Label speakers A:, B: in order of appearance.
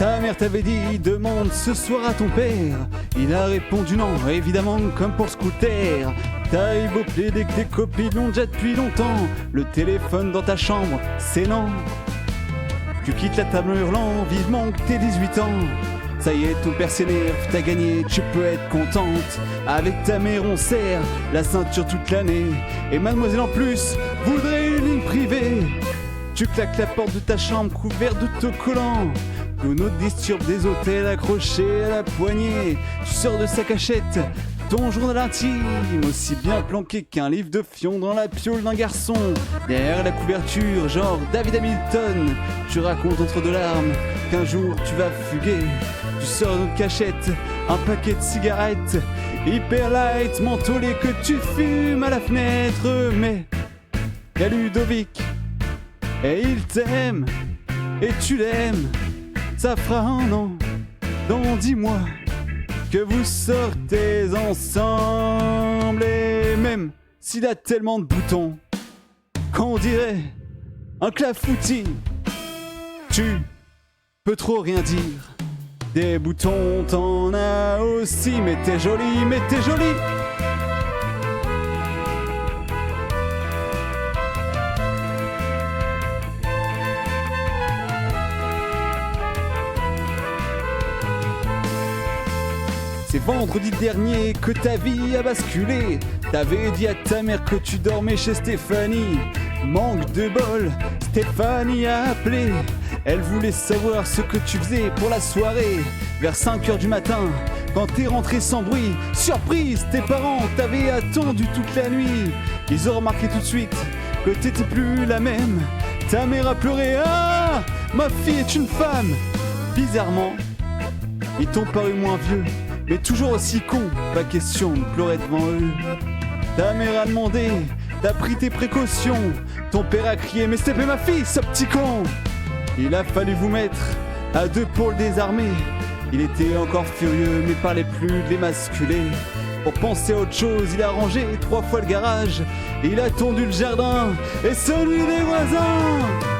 A: Ta mère t'avait dit, demande ce soir à ton père. Il a répondu non, évidemment comme pour le scooter. T'as eu beau plaider que tes copines l'ont déjà depuis longtemps. Le téléphone dans ta chambre, c'est non. Tu quittes la table en hurlant, vivement que t'es 18 ans. Ça y est, ton père s'énerve, t'as gagné, tu peux être contente. Avec ta mère on serre la ceinture toute l'année. Et mademoiselle en plus voudrait une ligne privée. Tu claques la porte de ta chambre couverte d'autocollants. Une autre disturbe des hôtels accrochés à la poignée. Tu sors de sa cachette ton journal intime, aussi bien planqué qu'un livre de fion dans la piole d'un garçon. Derrière la couverture, genre David Hamilton, tu racontes entre deux larmes qu'un jour tu vas fuguer. Tu sors d'une cachette, un paquet de cigarettes, hyper light, mentholé que tu fumes à la fenêtre. Mais y'a Ludovic, et il t'aime, et tu l'aimes. Ça fera un an, dans 10 mois, que vous sortez ensemble. Et même s'il a tellement de boutons qu'on dirait un clafoutis, tu peux trop rien dire. Des boutons t'en as aussi, mais t'es jolie, mais t'es jolie. C'est vendredi dernier que ta vie a basculé. T'avais dit à ta mère que tu dormais chez Stéphanie. Manque de bol, Stéphanie a appelé. Elle voulait savoir ce que tu faisais pour la soirée. Vers 5h du matin, quand t'es rentré sans bruit, surprise, tes parents t'avaient attendu toute la nuit. Ils ont remarqué tout de suite que t'étais plus la même. Ta mère a pleuré, ah, ma fille est une femme. Bizarrement, ils t'ont paru moins vieux, mais toujours aussi con, pas question de pleurer devant eux. Ta mère a demandé, t'as pris tes précautions. Ton père a crié, mais c'était ma fille, ce petit con. Il a fallu vous mettre à deux pour le désarmer. Il était encore furieux, mais parlait plus de l'émasculer. Pour penser à autre chose, il a rangé 3 fois le garage. Il a tondu le jardin et celui des voisins.